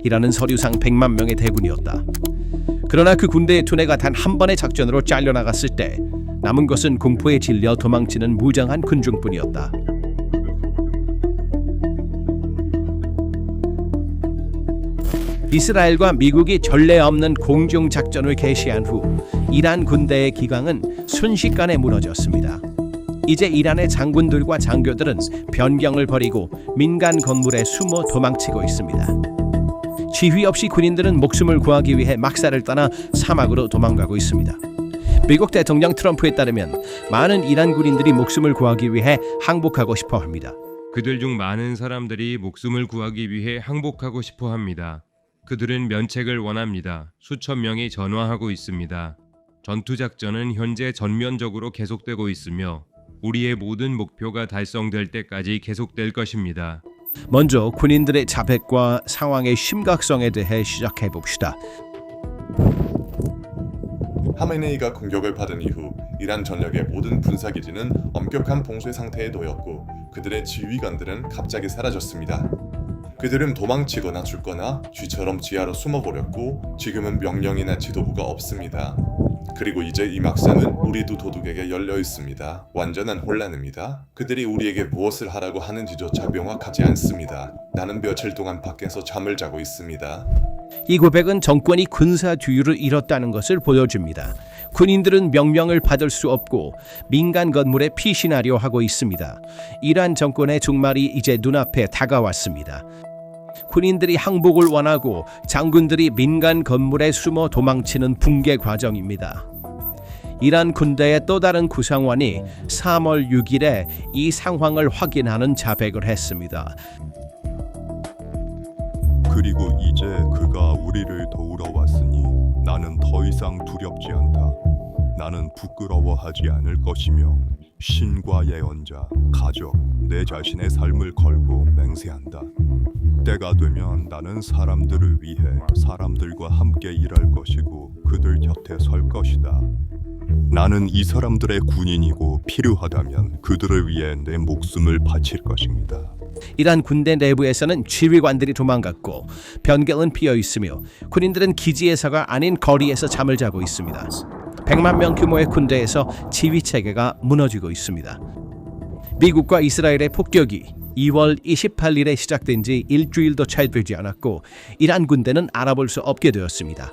이라는 서류상 100만 명의 대군이었다. 그러나 그 군대의 두뇌가 단 한 번의 작전으로 잘려나갔을 때 남은 것은 공포에 질려 도망치는 무장한 군중뿐이었다. 이스라엘과 미국이 전례 없는 공중 작전을 개시한 후 이란 군대의 기강은 순식간에 무너졌습니다. 이제 이란의 장군들과 장교들은 변경을 버리고 민간 건물에 숨어 도망치고 있습니다. 지휘 없이 군인들은 목숨을 구하기 위해 막사를 떠나 사막으로 도망가고 있습니다. 미국 대통령 트럼프에 따르면 많은 이란 군인들이 목숨을 구하기 위해 항복하고 싶어 합니다. 그들 중 많은 사람들이 목숨을 구하기 위해 항복하고 싶어 합니다. 그들은 면책을 원합니다. 수천 명이 전화하고 있습니다. 전투작전은 현재 전면적으로 계속되고 있으며 우리의 모든 목표가 달성될 때까지 계속될 것입니다. 먼저 군인들의 자백과 상황의 심각성에 대해 시작해 봅시다. 하메네이가 공격을 받은 이후 이란 전역의 모든 군사기지는 엄격한 봉쇄 상태에 놓였고 그들의 지휘관들은 갑자기 사라졌습니다. 그들은 도망치거나 죽거나 쥐처럼 지하로 숨어버렸고 지금은 명령이나 지도부가 없습니다. 그리고 이제 이 막사는 우리도 도둑에게 열려 있습니다. 완전한 혼란입니다. 그들이 우리에게 무엇을 하라고 하는지조차 명확하지 않습니다. 나는 며칠 동안 밖에서 잠을 자고 있습니다. 이 고백은 정권이 군사 주의를 잃었다는 것을 보여줍니다. 군인들은 명령을 받을 수 없고 민간 건물에 피신하려 하고 있습니다. 이란 정권의 종말이 이제 눈앞에 다가왔습니다. 군인들이 항복을 원하고 장군들이 민간 건물에 숨어 도망치는 붕괴 과정입니다. 이란 군대의 또 다른 구상원이 3월 6일에 이 상황을 확인하는 자백을 했습니다. 그리고 이제 그가 우리를 도우러 왔으니 나는 더 이상 두렵지 않다. 나는 부끄러워하지 않을 것이며 신과 예언자, 가족, 내 자신의 삶을 걸고 맹세한다. 때가 되면 나는 사람들을 위해 사람들과 함께 일할 것이고 그들 곁에 설 것이다. 나는 이 사람들의 군인이고 필요하다면 그들을 위해 내 목숨을 바칠 것입니다. 이란 군대 내부에서는 지휘관들이 도망갔고 변경은 비어 있으며 군인들은 기지에서가 아닌 거리에서 잠을 자고 있습니다. 100만 명 규모의 군대에서 지휘 체계가 무너지고 있습니다. 미국과 이스라엘의 폭격이 2월 28일에 시작된 지 일주일도 채 되지 않았고 이란 군대는 알아볼 수 없게 되었습니다.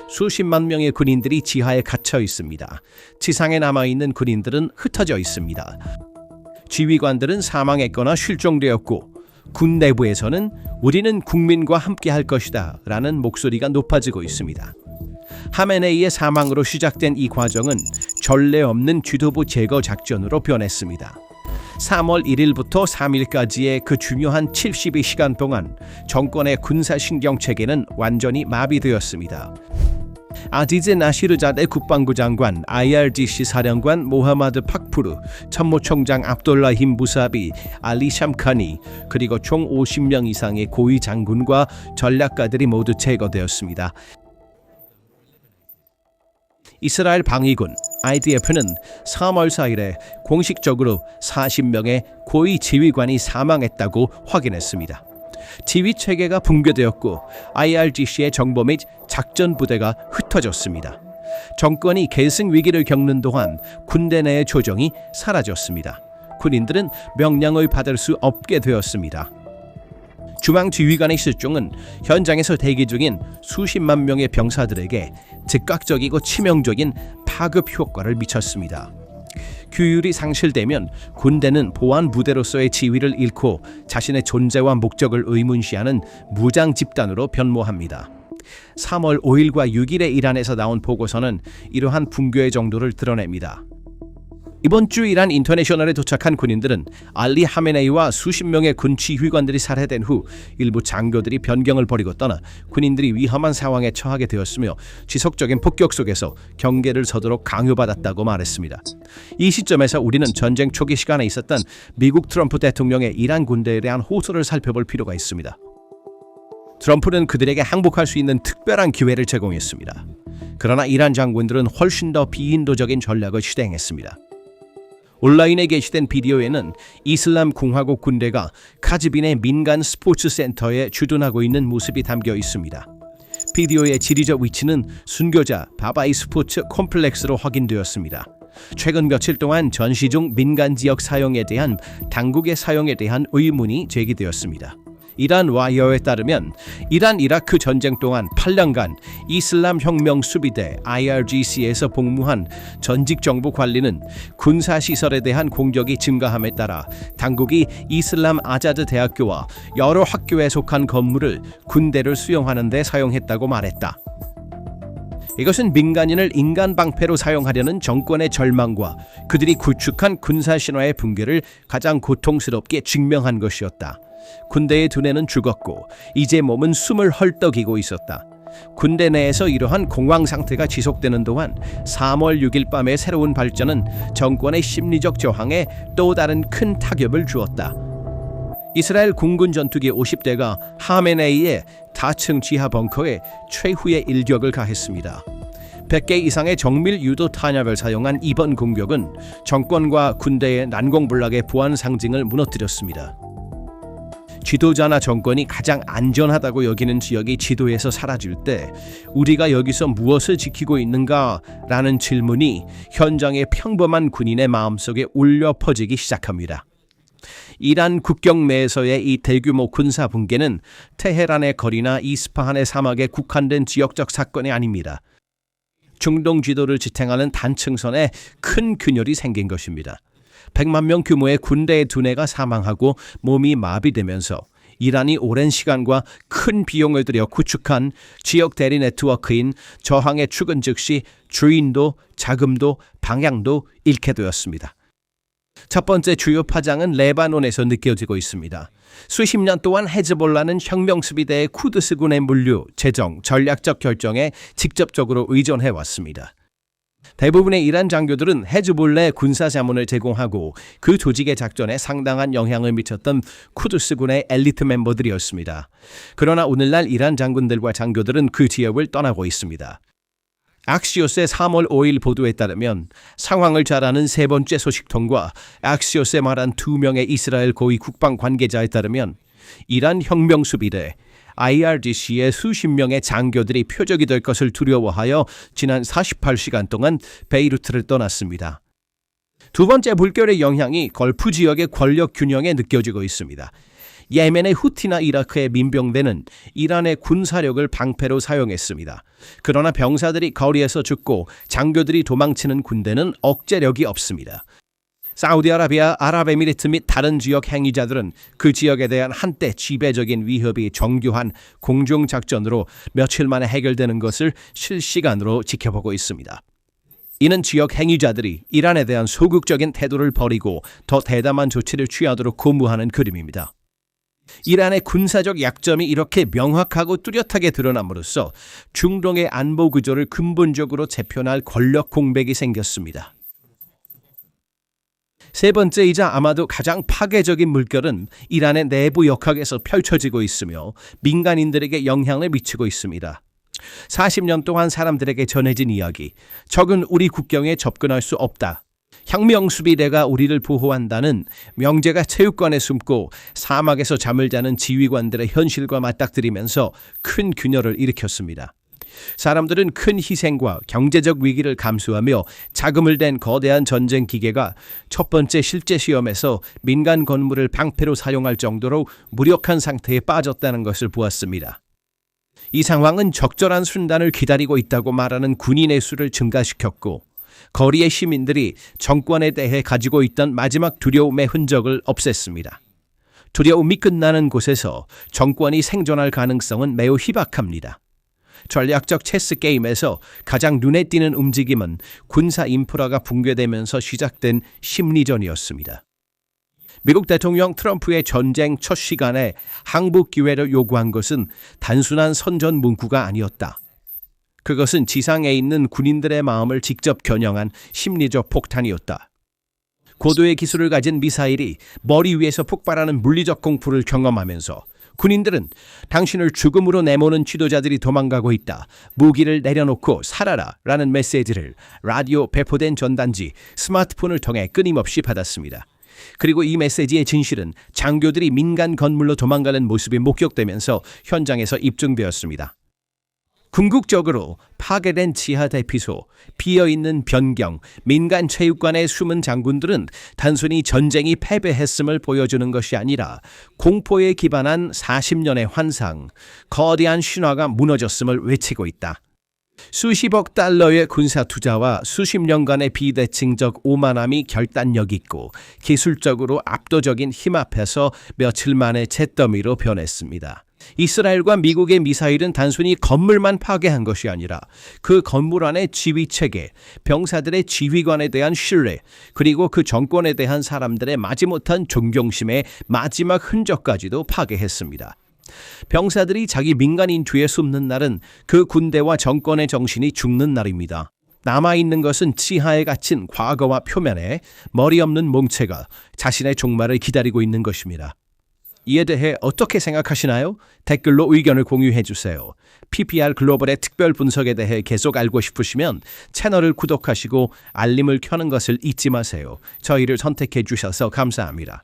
수십만 명의 군인들이 지하에 갇혀 있습니다. 지상에 남아있는 군인들은 흩어져 있습니다. 지휘관들은 사망했거나 실종되었고 군 내부에서는 우리는 국민과 함께 할 것이다 라는 목소리가 높아지고 있습니다. 하메네이의 사망으로 시작된 이 과정은 전례 없는 지도부 제거 작전으로 변했습니다. 3월 1일부터 3일까지의 그 중요한 72시간 동안 정권의 군사신경체계는 완전히 마비되었습니다. 아지즈 나시르자데 국방부 장관, IRGC 사령관 모하마드 팍푸르, 참모총장 압돌라힘 부사비, 알리 샴카니, 그리고 총 50명 이상의 고위 장군과 전략가들이 모두 제거되었습니다. 이스라엘 방위군 IDF는 3월 4일에 공식적으로 40명의 고위 지휘관이 사망했다고 확인했습니다. 지휘 체계가 붕괴되었고 IRGC의 정보 및 작전 부대가 흩어졌습니다. 정권이 계승 위기를 겪는 동안 군대 내의 조정이 사라졌습니다. 군인들은 명령을 받을 수 없게 되었습니다. 중앙 지휘관의 실종은 현장에서 대기 중인 수십만 명의 병사들에게 즉각적이고 치명적인 파급 효과를 미쳤습니다. 규율이 상실되면 군대는 보안 부대로서의 지위를 잃고 자신의 존재와 목적을 의문시하는 무장 집단으로 변모합니다. 3월 5일과 6일에 이란에서 나온 보고서는 이러한 붕괴의 정도를 드러냅니다. 이번 주 이란 인터내셔널에 도착한 군인들은 알리 하메네이와 수십 명의 군 지휘관들이 살해된 후 일부 장교들이 변경을 버리고 떠나 군인들이 위험한 상황에 처하게 되었으며 지속적인 폭격 속에서 경계를 서도록 강요받았다고 말했습니다. 이 시점에서 우리는 전쟁 초기 시간에 있었던 미국 트럼프 대통령의 이란 군대에 대한 호소를 살펴볼 필요가 있습니다. 트럼프는 그들에게 항복할 수 있는 특별한 기회를 제공했습니다. 그러나 이란 장군들은 훨씬 더 비인도적인 전략을 실행했습니다. 온라인에 게시된 비디오에는 이슬람 공화국 군대가 카즈빈의 민간 스포츠 센터에 주둔하고 있는 모습이 담겨 있습니다. 비디오의 지리적 위치는 순교자 바바이 스포츠 콤플렉스로 확인되었습니다. 최근 며칠 동안 전시 중 민간 지역 사용에 대한 당국의 사용에 대한 의문이 제기되었습니다. 이란 와이어에 따르면 이란 이라크 전쟁 동안 8년간 이슬람 혁명 수비대 IRGC에서 복무한 전직 정부 관리는 군사 시설에 대한 공격이 증가함에 따라 당국이 이슬람 아자드 대학교와 여러 학교에 속한 건물을 군대를 수용하는 데 사용했다고 말했다. 이것은 민간인을 인간 방패로 사용하려는 정권의 절망과 그들이 구축한 군사 신화의 붕괴를 가장 고통스럽게 증명한 것이었다. 군대의 두뇌는 죽었고 이제 몸은 숨을 헐떡이고 있었다. 군대 내에서 이러한 공황 상태가 지속되는 동안 3월 6일 밤의 새로운 발전은 정권의 심리적 저항에 또 다른 큰 타격을 주었다. 이스라엘 공군 전투기 50대가 하메네이의 다층 지하 벙커에 최후의 일격을 가했습니다. 100개 이상의 정밀 유도 탄약을 사용한 이번 공격은 정권과 군대의 난공불락의 보안 상징을 무너뜨렸습니다. 지도자나 정권이 가장 안전하다고 여기는 지역이 지도에서 사라질 때 우리가 여기서 무엇을 지키고 있는가라는 질문이 현장의 평범한 군인의 마음속에 울려 퍼지기 시작합니다. 이란 국경 내에서의 이 대규모 군사 붕괴는 테헤란의 거리나 이스파한의 사막에 국한된 지역적 사건이 아닙니다. 중동 지도를 지탱하는 단층선에 큰 균열이 생긴 것입니다. 100만 명 규모의 군대의 두뇌가 사망하고 몸이 마비되면서 이란이 오랜 시간과 큰 비용을 들여 구축한 지역 대리 네트워크인 저항의 축은 즉시 주인도 자금도 방향도 잃게 되었습니다. 첫 번째 주요 파장은 레바논에서 느껴지고 있습니다. 수십 년 동안 헤즈볼라는 혁명수비대의 쿠드스군의 물류, 재정, 전략적 결정에 직접적으로 의존해왔습니다. 대부분의 이란 장교들은 헤즈볼라의 군사 자문을 제공하고 그 조직의 작전에 상당한 영향을 미쳤던 쿠드스군의 엘리트 멤버들이었습니다. 그러나 오늘날 이란 장군들과 장교들은 그 지역을 떠나고 있습니다. 악시오스의 3월 5일 보도에 따르면 상황을 잘 아는 세 번째 소식통과 악시오스에 말한 2명의 이스라엘 고위 국방 관계자에 따르면 이란 혁명수비대 IRGC의 수십 명의 장교들이 표적이 될 것을 두려워하여 지난 48시간 동안 베이루트를 떠났습니다. 두 번째 물결의 영향이 걸프 지역의 권력 균형에 느껴지고 있습니다. 예멘의 후티나 이라크의 민병대는 이란의 군사력을 방패로 사용했습니다. 그러나 병사들이 거리에서 죽고 장교들이 도망치는 군대는 억제력이 없습니다. 사우디아라비아, 아랍에미리트 및 다른 지역 행위자들은 그 지역에 대한 한때 지배적인 위협이 정교한 공중작전으로 며칠 만에 해결되는 것을 실시간으로 지켜보고 있습니다. 이는 지역 행위자들이 이란에 대한 소극적인 태도를 버리고 더 대담한 조치를 취하도록 고무하는 그림입니다. 이란의 군사적 약점이 이렇게 명확하고 뚜렷하게 드러남으로써 중동의 안보 구조를 근본적으로 재편할 권력 공백이 생겼습니다. 세 번째이자 아마도 가장 파괴적인 물결은 이란의 내부 역학에서 펼쳐지고 있으며 민간인들에게 영향을 미치고 있습니다. 40년 동안 사람들에게 전해진 이야기, 적은 우리 국경에 접근할 수 없다. 혁명수비대가 우리를 보호한다는 명제가 체육관에 숨고 사막에서 잠을 자는 지휘관들의 현실과 맞닥뜨리면서 큰 균열을 일으켰습니다. 사람들은 큰 희생과 경제적 위기를 감수하며 자금을 댄 거대한 전쟁 기계가 첫 번째 실제 시험에서 민간 건물을 방패로 사용할 정도로 무력한 상태에 빠졌다는 것을 보았습니다. 이 상황은 적절한 순단을 기다리고 있다고 말하는 군인의 수를 증가시켰고 거리의 시민들이 정권에 대해 가지고 있던 마지막 두려움의 흔적을 없앴습니다. 두려움이 끝나는 곳에서 정권이 생존할 가능성은 매우 희박합니다. 전략적 체스 게임에서 가장 눈에 띄는 움직임은 군사 인프라가 붕괴되면서 시작된 심리전이었습니다. 미국 대통령 트럼프의 전쟁 첫 시간에 항복 기회를 요구한 것은 단순한 선전 문구가 아니었다. 그것은 지상에 있는 군인들의 마음을 직접 겨냥한 심리적 폭탄이었다. 고도의 기술을 가진 미사일이 머리 위에서 폭발하는 물리적 공포를 경험하면서 군인들은 당신을 죽음으로 내모는 지도자들이 도망가고 있다. 무기를 내려놓고 살아라 라는 메시지를 라디오 배포된 전단지, 스마트폰을 통해 끊임없이 받았습니다. 그리고 이 메시지의 진실은 장교들이 민간 건물로 도망가는 모습이 목격되면서 현장에서 입증되었습니다. 궁극적으로 파괴된 지하 대피소, 비어있는 변경, 민간 체육관의 숨은 장군들은 단순히 전쟁이 패배했음을 보여주는 것이 아니라 공포에 기반한 40년의 환상, 거대한 신화가 무너졌음을 외치고 있다. 수십억 달러의 군사 투자와 수십 년간의 비대칭적 오만함이 결단력 있고 기술적으로 압도적인 힘 앞에서 며칠 만에 잿더미로 변했습니다. 이스라엘과 미국의 미사일은 단순히 건물만 파괴한 것이 아니라 그 건물 안의 지휘체계, 병사들의 지휘관에 대한 신뢰, 그리고 그 정권에 대한 사람들의 마지못한 존경심의 마지막 흔적까지도 파괴했습니다. 병사들이 자기 민간인 뒤에 숨는 날은 그 군대와 정권의 정신이 죽는 날입니다. 남아있는 것은 지하에 갇힌 과거와 표면에 머리 없는 몸체가 자신의 종말을 기다리고 있는 것입니다. 이에 대해 어떻게 생각하시나요? 댓글로 의견을 공유해 주세요. PPR 글로벌의 특별 분석에 대해 계속 알고 싶으시면 채널을 구독하시고 알림을 켜는 것을 잊지 마세요. 저희를 선택해 주셔서 감사합니다.